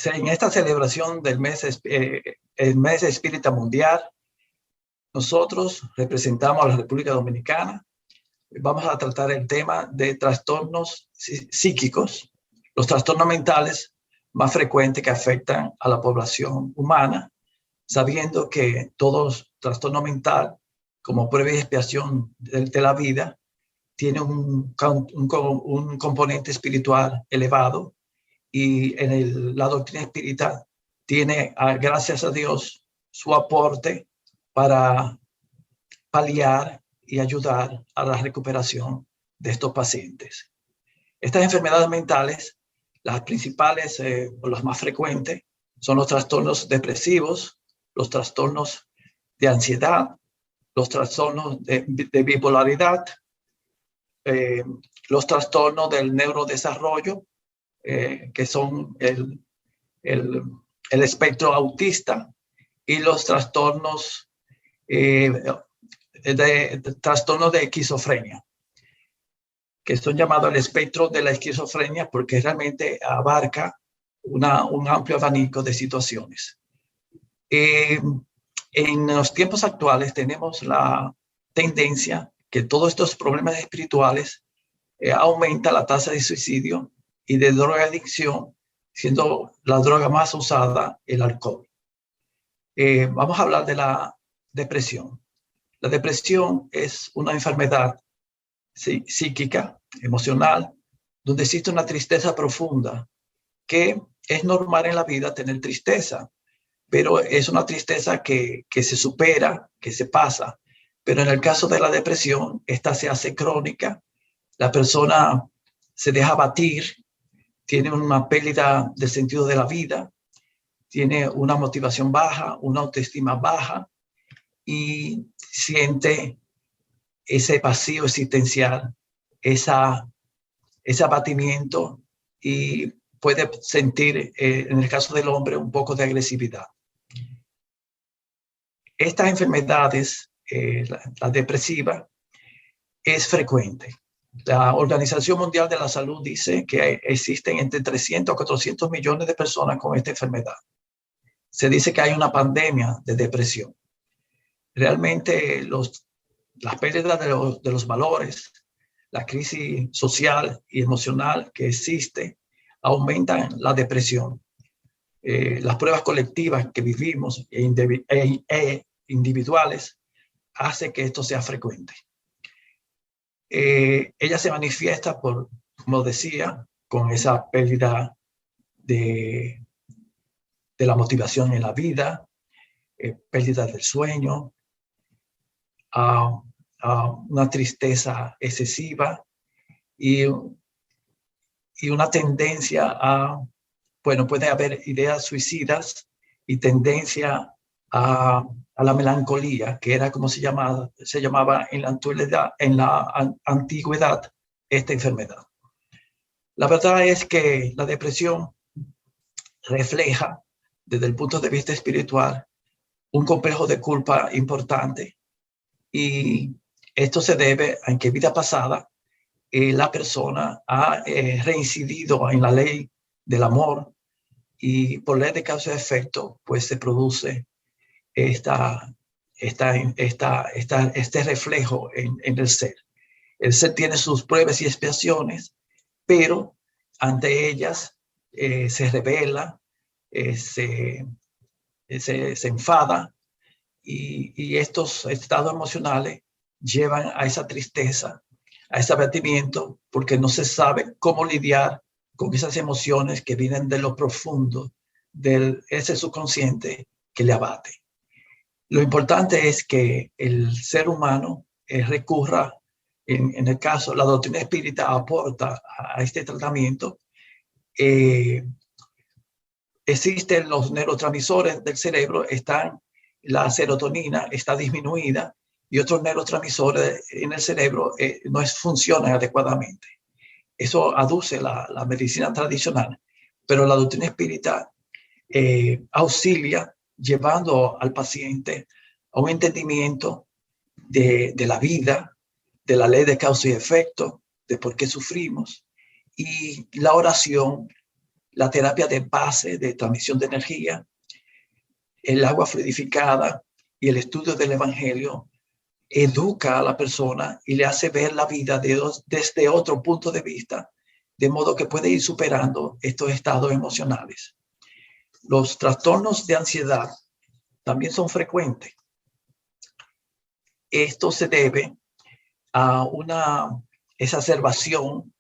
En esta celebración del el mes espírita mundial, nosotros representamos a la República Dominicana. Vamos a tratar el tema de trastornos psíquicos, los trastornos mentales más frecuentes que afectan a la población humana, sabiendo que todo trastorno mental, como prueba y expiación de la vida, tiene un componente espiritual elevado, y la doctrina espírita tiene, gracias a Dios, su aporte para paliar y ayudar a la recuperación de estos pacientes. Estas enfermedades mentales, las principales o las más frecuentes, son los trastornos depresivos, los trastornos de ansiedad, los trastornos de bipolaridad, los trastornos del neurodesarrollo, que son el espectro autista, y los trastornos trastornos de esquizofrenia, que son llamados el espectro de la esquizofrenia porque realmente abarca un amplio abanico de situaciones. En los tiempos actuales tenemos la tendencia que todos estos problemas espirituales aumenta la tasa de suicidio y de drogadicción, siendo la droga más usada el alcohol. Vamos a hablar de la depresión. La depresión es una enfermedad psíquica, emocional, donde existe una tristeza profunda, que es normal en la vida tener tristeza, pero es una tristeza que se supera, que se pasa. Pero en el caso de la depresión, esta se hace crónica, la persona se deja abatir, tiene una pérdida del sentido de la vida, tiene una motivación baja, una autoestima baja y siente ese vacío existencial, ese abatimiento, y puede sentir, en el caso del hombre, un poco de agresividad. Estas enfermedades, la depresiva, es frecuente. La Organización Mundial de la Salud dice que existen entre 300 a 400 millones de personas con esta enfermedad. Se dice que hay una pandemia de depresión. Realmente las pérdidas de los valores, la crisis social y emocional que existe, aumentan la depresión. Las pruebas colectivas que vivimos e individuales hacen que esto sea frecuente. Ella se manifiesta como decía, con esa pérdida de la motivación en la vida, pérdida del sueño, una tristeza excesiva y una tendencia puede haber ideas suicidas y tendencia a la melancolía, que era como se llamaba en la antigüedad esta enfermedad. La verdad es que la depresión refleja, desde el punto de vista espiritual, un complejo de culpa importante, y esto se debe a que en vida pasada la persona ha reincidido en la ley del amor, y por ley de causa y efecto pues se produce este reflejo en el ser. El ser tiene sus pruebas y expiaciones, pero ante ellas se rebela, se enfada, y estos estados emocionales llevan a esa tristeza, a ese abatimiento, porque no se sabe cómo lidiar con esas emociones que vienen de lo profundo de ese subconsciente que le abate. Lo importante es que el ser humano recurra, en el caso, la doctrina espírita aporta a este tratamiento. Existen los neurotransmisores del cerebro, la serotonina está disminuida, y otros neurotransmisores en el cerebro no funcionan adecuadamente. Eso aduce la medicina tradicional, pero la doctrina espírita auxilia, llevando al paciente a un entendimiento de la vida, de la ley de causa y efecto, de por qué sufrimos, y la oración la terapia de base de transmisión de energía, el agua fluidificada y el estudio del Evangelio educa a la persona y le hace ver la vida desde otro punto de vista, de modo que puede ir superando estos estados emocionales. Los trastornos de ansiedad también son frecuentes. Esto se debe a una exacerbación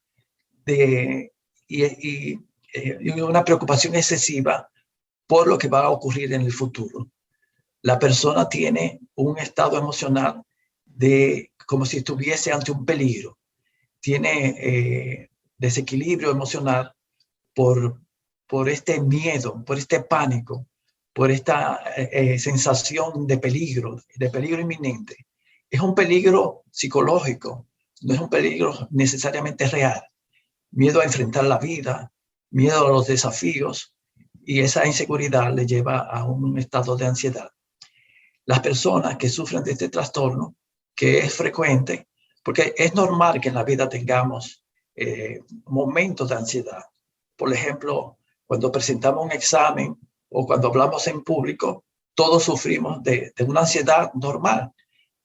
y una preocupación excesiva por lo que va a ocurrir en el futuro. La persona tiene un estado emocional como si estuviese ante un peligro. Tiene desequilibrio emocional por este miedo, por este pánico, por esta sensación de peligro inminente. Es un peligro psicológico, no es un peligro necesariamente real. Miedo a enfrentar la vida, miedo a los desafíos, y esa inseguridad le lleva a un estado de ansiedad. Las personas que sufren de este trastorno, que es frecuente, porque es normal que en la vida tengamos momentos de ansiedad. Por ejemplo, cuando presentamos un examen o cuando hablamos en público, todos sufrimos de una ansiedad normal,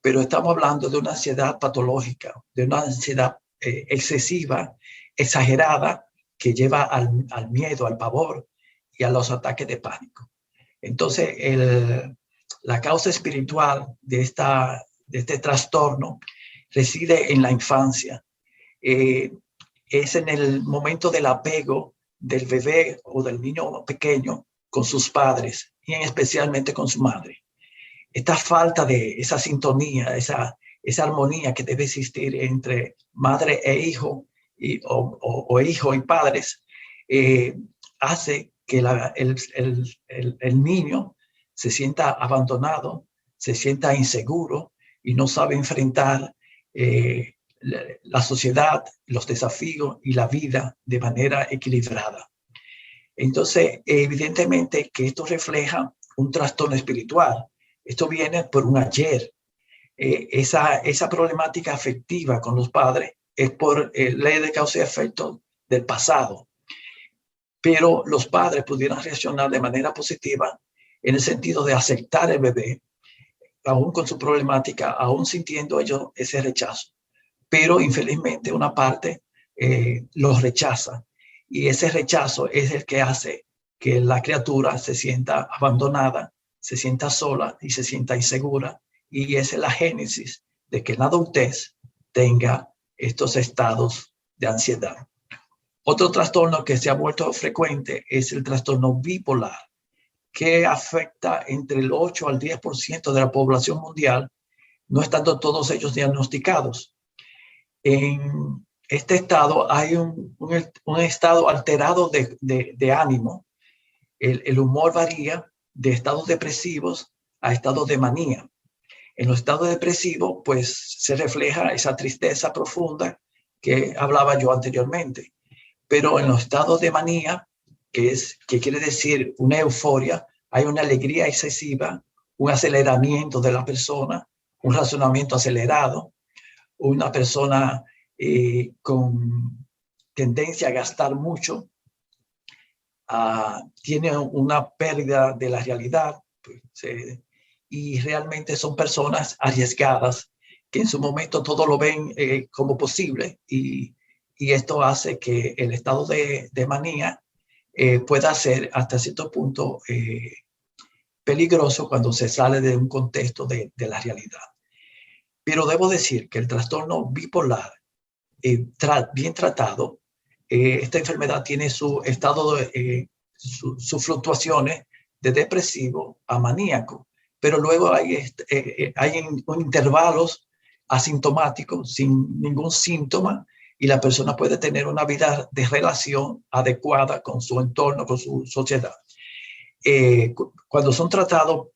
pero estamos hablando de una ansiedad patológica, de una ansiedad excesiva, exagerada, que lleva al miedo, al pavor y a los ataques de pánico. Entonces, la causa espiritual de este trastorno reside en la infancia. Es en el momento del apego del bebé o del niño pequeño con sus padres y especialmente con su madre. Esta falta de esa sintonía, esa armonía que debe existir entre madre e hijo o hijo y padres, hace que el niño se sienta abandonado, se sienta inseguro y no sabe enfrentar la sociedad, los desafíos y la vida de manera equilibrada. Entonces, evidentemente que esto refleja un trastorno espiritual. Esto viene por un ayer. Esa problemática afectiva con los padres es por ley de causa y efecto del pasado. Pero los padres pudieran reaccionar de manera positiva en el sentido de aceptar el bebé, aún con su problemática, aún sintiendo ellos ese rechazo. Pero infelizmente una parte los rechaza, y ese rechazo es el que hace que la criatura se sienta abandonada, se sienta sola y se sienta insegura, y esa es la génesis de que en la adultez tenga estos estados de ansiedad. Otro trastorno que se ha vuelto frecuente es el trastorno bipolar, que afecta entre el 8 al 10% de la población mundial, no estando todos ellos diagnosticados. En este estado hay un estado alterado de ánimo. El humor varía de estados depresivos a estados de manía. En los estados depresivos, pues se refleja esa tristeza profunda que hablaba yo anteriormente. Pero en los estados de manía, que quiere decir una euforia, hay una alegría excesiva, un aceleramiento de la persona, un razonamiento acelerado, una persona con tendencia a gastar mucho, tiene una pérdida de la realidad, y realmente son personas arriesgadas que en su momento todo lo ven como posible, y esto hace que el estado de manía pueda ser hasta cierto punto peligroso cuando se sale de un contexto de la realidad. Pero debo decir que el trastorno bipolar, bien tratado, esta enfermedad tiene su estado, sus fluctuaciones de depresivo a maníaco, pero luego hay intervalos asintomáticos sin ningún síntoma, y la persona puede tener una vida de relación adecuada con su entorno, con su sociedad. Cuando son tratados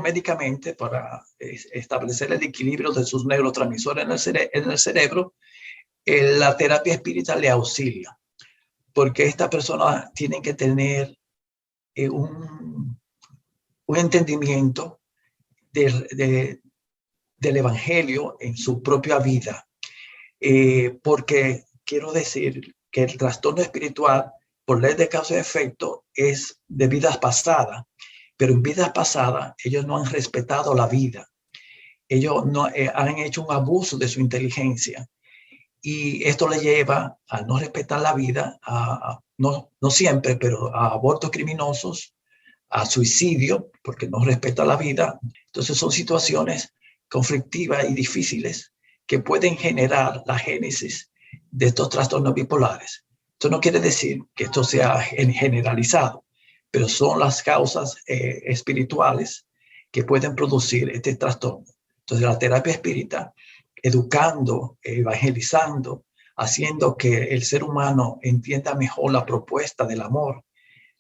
médicamente para establecer el equilibrio de sus neurotransmisores en el cerebro, la terapia espiritual le auxilia, porque esta persona tiene que tener un entendimiento del Evangelio en su propia vida, porque quiero decir que el trastorno espiritual, por ley de causa y efecto, es de vidas pasadas, pero en vidas pasadas ellos no han respetado la vida. Ellos no han hecho un abuso de su inteligencia y esto le lleva a no respetar la vida, no siempre, pero a abortos criminosos, a suicidio, porque no respeta la vida. Entonces son situaciones conflictivas y difíciles que pueden generar la génesis de estos trastornos bipolares. Esto no quiere decir que esto sea generalizado, pero son las causas espirituales que pueden producir este trastorno. Entonces la terapia espírita, educando, evangelizando, haciendo que el ser humano entienda mejor la propuesta del amor,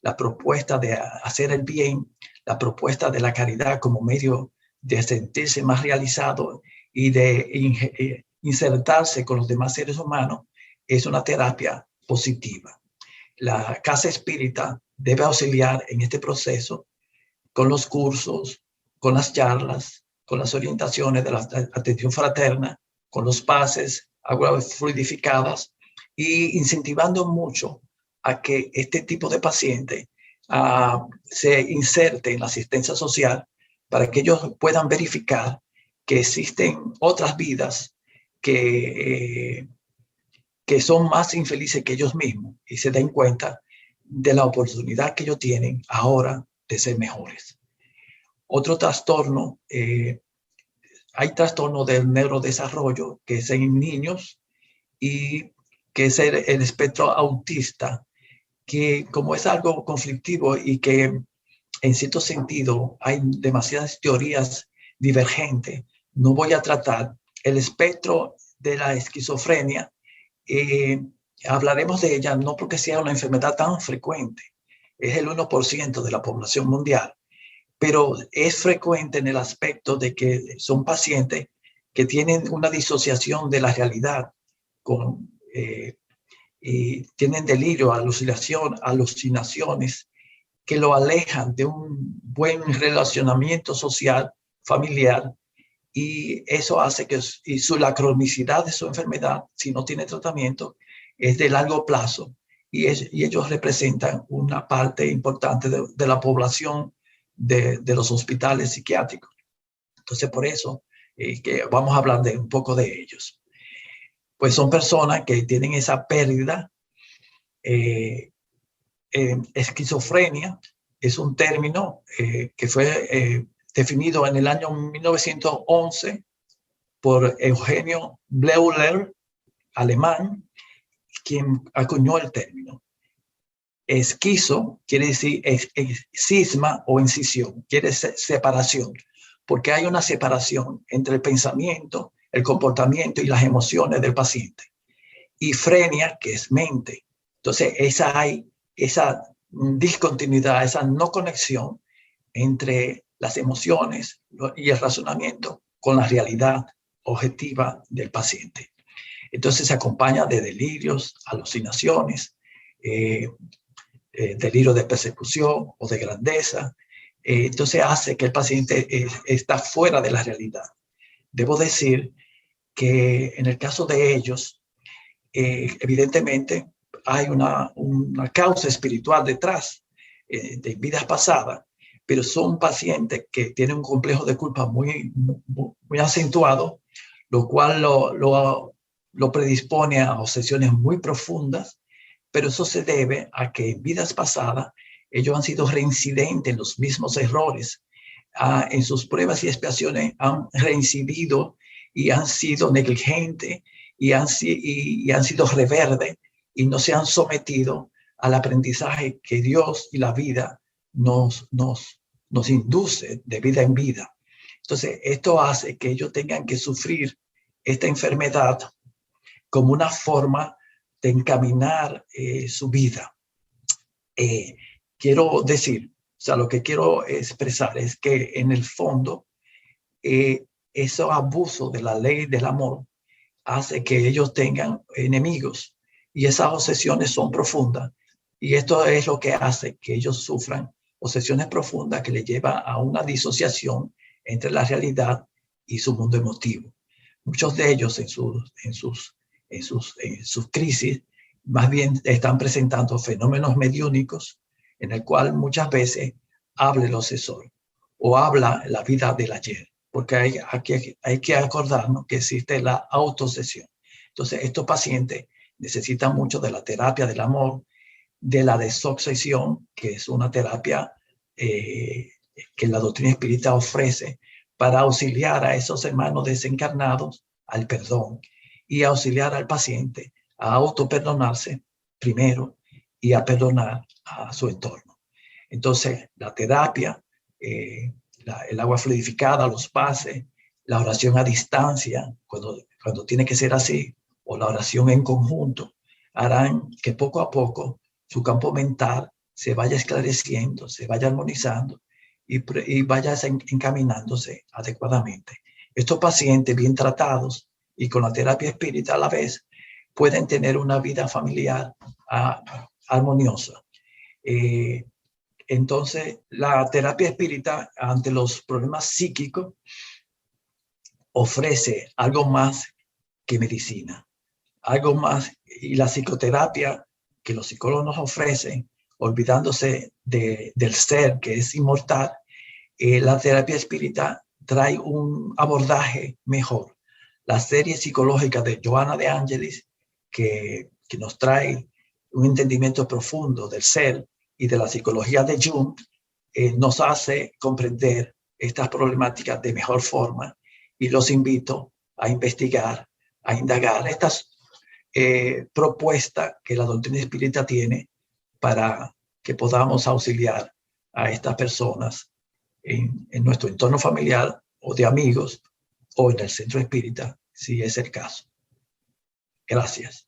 la propuesta de hacer el bien, la propuesta de la caridad como medio de sentirse más realizado y de insertarse con los demás seres humanos, es una terapia positiva. La casa espírita debe auxiliar en este proceso con los cursos, con las charlas, con las orientaciones de la atención fraterna, con los pases, aguas fluidificadas y incentivando mucho a que este tipo de paciente se inserte en la asistencia social para que ellos puedan verificar que existen otras vidas que son más infelices que ellos mismos y se den cuenta de la oportunidad que ellos tienen ahora de ser mejores. Otro trastorno, hay trastorno del neurodesarrollo que es en niños y que es el espectro autista, que como es algo conflictivo y que en cierto sentido hay demasiadas teorías divergentes, no voy a tratar el espectro de la esquizofrenia. Hablaremos de ella no porque sea una enfermedad tan frecuente, es el 1% de la población mundial, pero es frecuente en el aspecto de que son pacientes que tienen una disociación de la realidad y tienen delirio, alucinaciones que lo alejan de un buen relacionamiento social, familiar, y eso hace que la cronicidad de su enfermedad, si no tiene tratamiento, es de largo plazo y ellos representan una parte importante de la población de los hospitales psiquiátricos. Entonces, por eso que vamos a hablar un poco de ellos. Pues son personas que tienen esa pérdida. Esquizofrenia es un término que fue definido en el año 1911 por Eugenio Bleuler, alemán, quien acuñó el término. Esquizo quiere decir cisma o incisión, quiere decir separación, porque hay una separación entre el pensamiento, el comportamiento y las emociones del paciente. Y frenia, que es mente. Entonces, hay esa discontinuidad, esa no conexión entre las emociones y el razonamiento con la realidad objetiva del paciente. Entonces se acompaña de delirios, alucinaciones, delirio de persecución o de grandeza. Entonces hace que el paciente está fuera de la realidad. Debo decir que en el caso de ellos, evidentemente hay una causa espiritual detrás de vidas pasadas, pero son pacientes que tienen un complejo de culpa muy acentuado, lo cual lo predispone a obsesiones muy profundas, pero eso se debe a que en vidas pasadas ellos han sido reincidentes en los mismos errores. En sus pruebas y expiaciones han reincidido y han sido negligentes y han sido reverdes y no se han sometido al aprendizaje que Dios y la vida nos induce de vida en vida. Entonces, esto hace que ellos tengan que sufrir esta enfermedad como una forma de encaminar su vida. Quiero decir, o sea, lo que quiero expresar es que en el fondo, ese abuso de la ley del amor hace que ellos tengan enemigos y esas obsesiones son profundas. Y esto es lo que hace que ellos sufran obsesiones profundas que les lleva a una disociación entre la realidad y su mundo emotivo. Muchos de ellos en sus crisis más bien están presentando fenómenos mediúnicos en el cual muchas veces habla el obsesor o habla la vida del ayer, porque hay que acordarnos que existe la autosesión. Entonces, estos pacientes necesitan mucho de la terapia del amor, de la desobsesión, que es una terapia que la doctrina espírita ofrece para auxiliar a esos hermanos desencarnados al perdón y auxiliar al paciente a autoperdonarse primero y a perdonar a su entorno. Entonces, la terapia, el agua fluidificada, los pases, la oración a distancia, cuando tiene que ser así, o la oración en conjunto, harán que poco a poco su campo mental se vaya esclareciendo, se vaya armonizando y vaya encaminándose adecuadamente. Estos pacientes bien tratados y con la terapia espírita a la vez pueden tener una vida familiar armoniosa. Entonces, la terapia espírita ante los problemas psíquicos ofrece algo más que medicina, algo más, y la psicoterapia que los psicólogos nos ofrecen, olvidándose del ser que es inmortal, la terapia espírita trae un abordaje mejor. La serie psicológica de Johanna de Angelis, que nos trae un entendimiento profundo del ser, y de la psicología de Jung, nos hace comprender estas problemáticas de mejor forma, y los invito a investigar, a indagar estas propuestas que la doctrina espírita tiene para que podamos auxiliar a estas personas en nuestro entorno familiar o de amigos o en el centro espírita, si es el caso. Gracias.